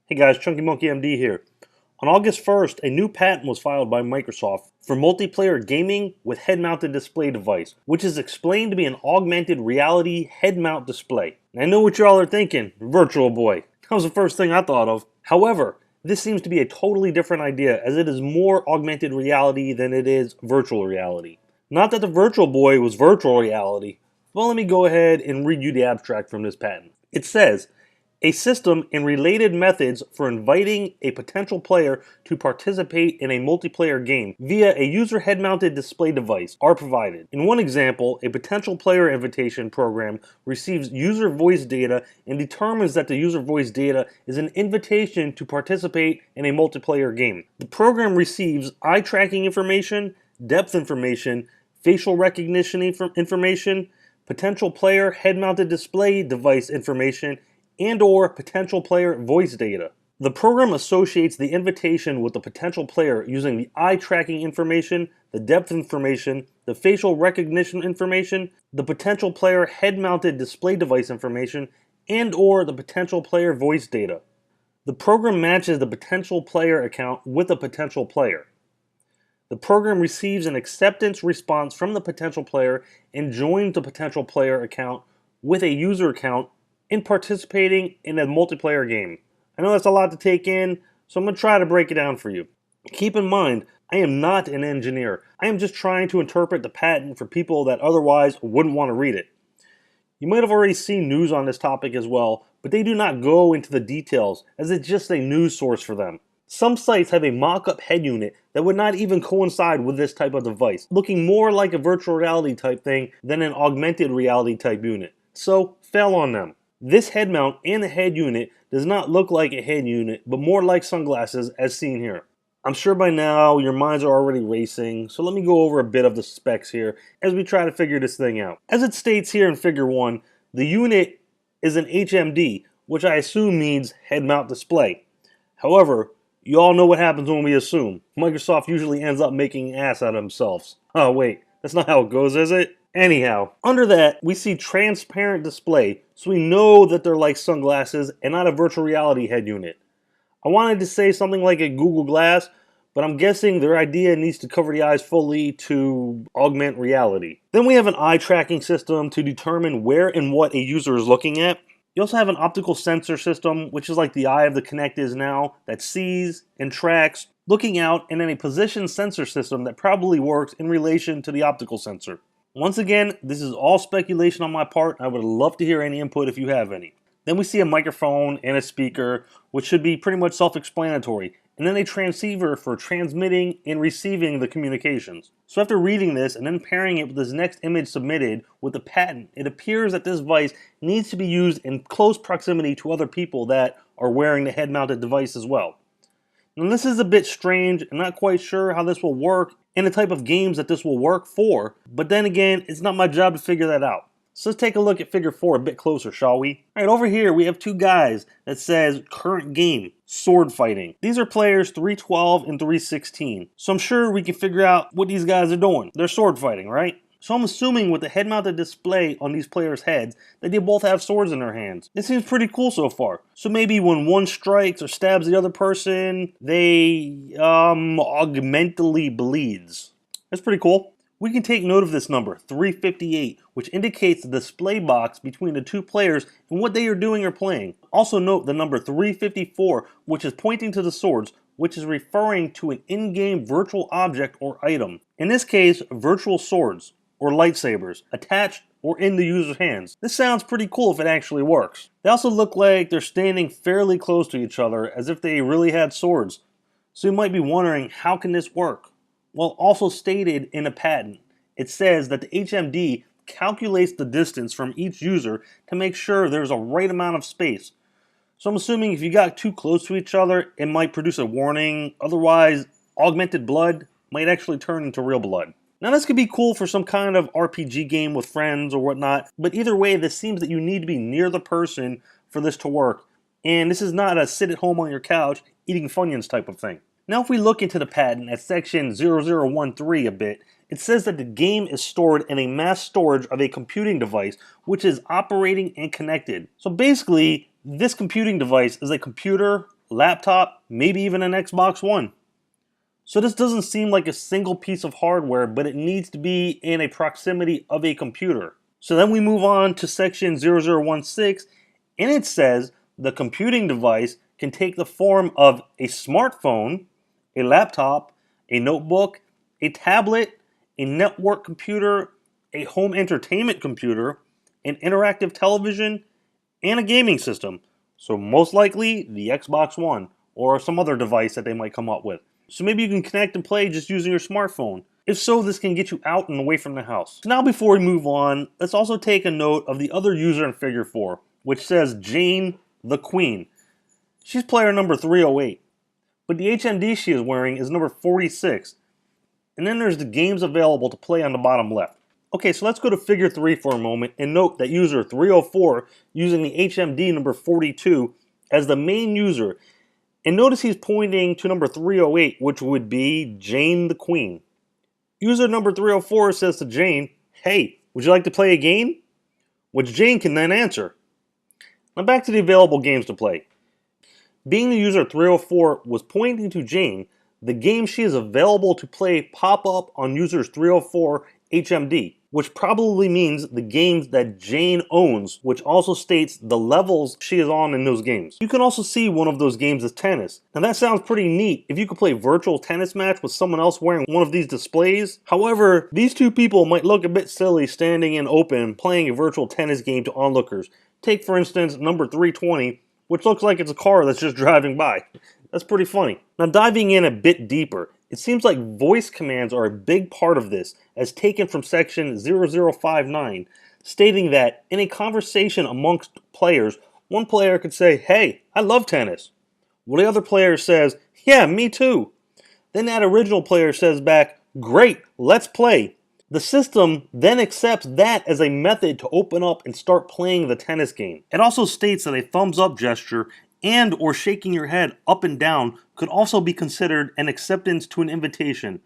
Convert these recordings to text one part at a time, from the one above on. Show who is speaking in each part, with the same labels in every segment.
Speaker 1: Hey guys, Chunky Monkey MD here. On August 1st, a new patent was filed by Microsoft for multiplayer gaming with head-mounted display device, which is explained to be an augmented reality head-mount display. And I know what y'all are thinking, Virtual Boy. That was the first thing I thought of. However, this seems to be a totally different idea as it is more augmented reality than it is virtual reality. Not that the Virtual Boy was virtual reality, but let me go ahead and read you the abstract from this patent. It says, a system and related methods for inviting a potential player to participate in a multiplayer game via a user head-mounted display device are provided. In one example, a potential player invitation program receives user voice data and determines that the user voice data is an invitation to participate in a multiplayer game. The program receives eye tracking information, depth information, facial recognition information, potential player head-mounted display device information, and/or potential player voice data. The program associates the invitation with the potential player using the eye tracking information, the depth information, the facial recognition information, the potential player head-mounted display device information, and/or the potential player voice data. The program matches the potential player account with a potential player. The program receives an acceptance response from the potential player and joins the potential player account with a user account in participating in a multiplayer game. I know that's a lot to take in, so I'm going to try to break it down for you. Keep in mind, I am not an engineer. I am just trying to interpret the patent for people that otherwise wouldn't want to read it. You might have already seen news on this topic as well, but they do not go into the details as it's just a news source for them. Some sites have a mock-up head unit that would not even coincide with this type of device, looking more like a virtual reality type thing than an augmented reality type unit. So, fail on them. This head mount and the head unit does not look like a head unit, but more like sunglasses as seen here. I'm sure by now your minds are already racing, so let me go over a bit of the specs here as we try to figure this thing out. As it states here in figure 1, the unit is an HMD, which I assume means head mount display. However, you all know what happens when we assume. Microsoft usually ends up making an ass out of themselves. Oh wait, that's not how it goes, is it? Anyhow, under that, we see transparent display, so we know that they're like sunglasses and not a virtual reality head unit. I wanted to say something like a Google Glass, but I'm guessing their idea needs to cover the eyes fully to augment reality. Then we have an eye tracking system to determine where and what a user is looking at. You also have an optical sensor system, which is like the eye of the Kinect is now, that sees and tracks looking out, and then a position sensor system that probably works in relation to the optical sensor. Once again, this is all speculation on my part. I would love to hear any input if you have any. Then we see a microphone and a speaker, which should be pretty much self-explanatory, and then a transceiver for transmitting and receiving the communications. So after reading this and then pairing it with this next image submitted with the patent, it appears that this device needs to be used in close proximity to other people that are wearing the head-mounted device as well. Now this is a bit strange. I'm not quite sure how this will work and the type of games that this will work for, but then again, it's not my job to figure that out. So let's take a look at figure 4 a bit closer, shall we? Alright, over here we have two guys that says current game, sword fighting. These are players 312 and 316. So I'm sure we can figure out what these guys are doing. They're sword fighting, right? So I'm assuming with the head-mounted display on these players' heads that they both have swords in their hands. This seems pretty cool so far. So maybe when one strikes or stabs the other person, they augmentally bleeds. That's pretty cool. We can take note of this number, 358, which indicates the display box between the two players and what they are doing or playing. Also note the number 354, which is pointing to the swords, which is referring to an in-game virtual object or item. In this case, virtual swords or lightsabers attached or in the user's hands. This sounds pretty cool if it actually works. They also look like they're standing fairly close to each other as if they really had swords. So you might be wondering, how can this work? Well, also stated in a patent, it says that the HMD calculates the distance from each user to make sure there's a right amount of space. So I'm assuming if you got too close to each other, it might produce a warning. Otherwise, augmented blood might actually turn into real blood. Now this could be cool for some kind of RPG game with friends or whatnot, but either way, this seems that you need to be near the person for this to work. And this is not a sit at home on your couch eating Funyuns type of thing. Now if we look into the patent at section 0013 a bit, it says that the game is stored in a mass storage of a computing device which is operating and connected. So basically, this computing device is a computer laptop, maybe even an Xbox One. So this doesn't seem like a single piece of hardware, but it needs to be in a proximity of a computer. So then we move on to section 0016, and it says the computing device can take the form of a smartphone, a laptop, a notebook, a tablet, a network computer, a home entertainment computer, an interactive television, and a gaming system. So most likely the Xbox One or some other device that they might come up with. So maybe you can connect and play just using your smartphone. If so, this can get you out and away from the house. So now before we move on, let's also take a note of the other user in figure 4, which says Jane the Queen. She's player number 308, but the HMD she is wearing is number 46. And then there's the games available to play on the bottom left. Okay, so let's go to figure 3 for a moment and note that user 304 using the HMD number 42 as the main user. And notice he's pointing to number 308, which would be Jane the Queen. User number 304 says to Jane, "Hey, would you like to play a game?" Which Jane can then answer. Now back to the available games to play. Being the user 304 was pointing to Jane, the games she is available to play pop up on users 304 HMD, which probably means the games that Jane owns, which also states the levels she is on in those games. You can also see one of those games as tennis. Now that sounds pretty neat if you could play a virtual tennis match with someone else wearing one of these displays. However, these two people might look a bit silly standing in open playing a virtual tennis game to onlookers. Take for instance number 320, which looks like it's a car that's just driving by. That's pretty funny. Now diving in a bit deeper, it seems like voice commands are a big part of this, as taken from section 0059, stating that in a conversation amongst players, one player could say, "Hey, I love tennis." Well, the other player says, "Yeah, me too." Then that original player says back, "Great, let's play." The system then accepts that as a method to open up and start playing the tennis game. It also states that a thumbs up gesture and or shaking your head up and down could also be considered an acceptance to an invitation.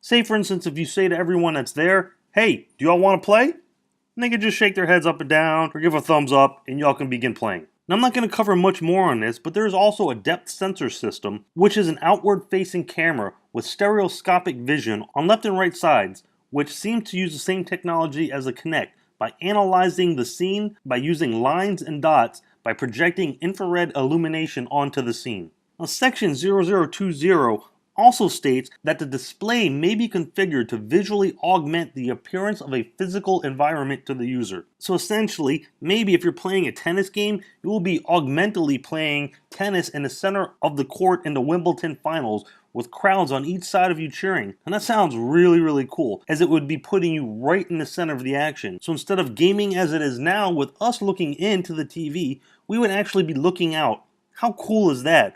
Speaker 1: Say for instance if you say to everyone that's there, "Hey, do y'all want to play?" And they can just shake their heads up and down or give a thumbs up and y'all can begin playing. Now I'm not going to cover much more on this, but there is also a depth sensor system, which is an outward facing camera with stereoscopic vision on left and right sides, which seems to use the same technology as the Kinect by analyzing the scene by using lines and dots by projecting infrared illumination onto the scene. Now, section 0020 also states that the display may be configured to visually augment the appearance of a physical environment to the user. So essentially, maybe if you're playing a tennis game, you will be augmentally playing tennis in the center of the court in the Wimbledon finals with crowds on each side of you cheering. And that sounds really cool, as it would be putting you right in the center of the action. So instead of gaming as it is now with us looking into the TV, we would actually be looking out. How cool is that?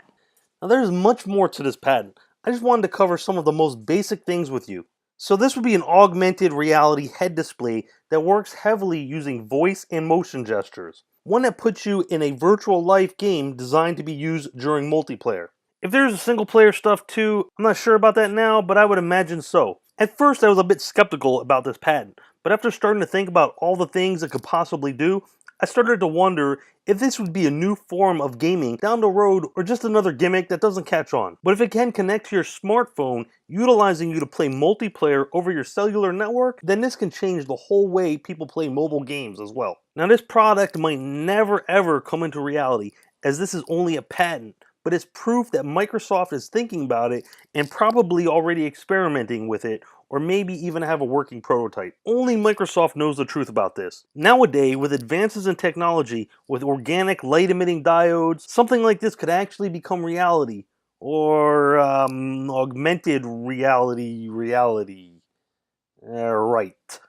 Speaker 1: Now there's much more to this patent. I just wanted to cover some of the most basic things with you. So this would be an augmented reality head display that works heavily using voice and motion gestures. One that puts you in a virtual life game designed to be used during multiplayer. If there's a single player stuff too, I'm not sure about that now, but I would imagine so. At first I was a bit skeptical about this patent, but after starting to think about all the things it could possibly do, I started to wonder if this would be a new form of gaming down the road or just another gimmick that doesn't catch on. But if it can connect to your smartphone, utilizing you to play multiplayer over your cellular network, then this can change the whole way people play mobile games as well. Now this product might never ever come into reality, as this is only a patent, but it's proof that Microsoft is thinking about it and probably already experimenting with it, or maybe even have a working prototype. Only Microsoft knows the truth about this. Nowadays, with advances in technology, with organic light-emitting diodes, something like this could actually become reality. Or, augmented reality. Right.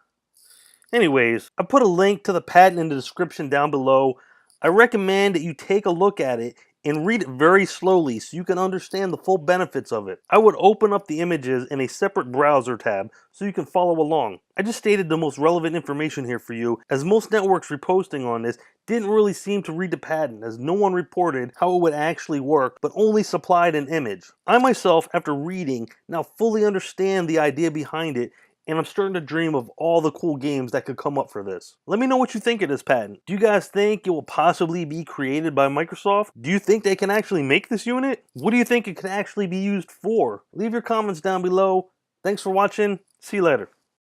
Speaker 1: Anyways, I put a link to the patent in the description down below. I recommend that you take a look at it and read it very slowly so you can understand the full benefits of it. I would open up the images in a separate browser tab so you can follow along. I just stated the most relevant information here for you, as most networks reposting on this didn't really seem to read the patent, as no one reported how it would actually work, but only supplied an image. I myself, after reading, now fully understand the idea behind it and I'm starting to dream of all the cool games that could come up for this. Let me know what you think of this patent. Do you guys think it will possibly be created by Microsoft? Do you think they can actually make this unit? What do you think it could actually be used for? Leave your comments down below. Thanks for watching. See you later.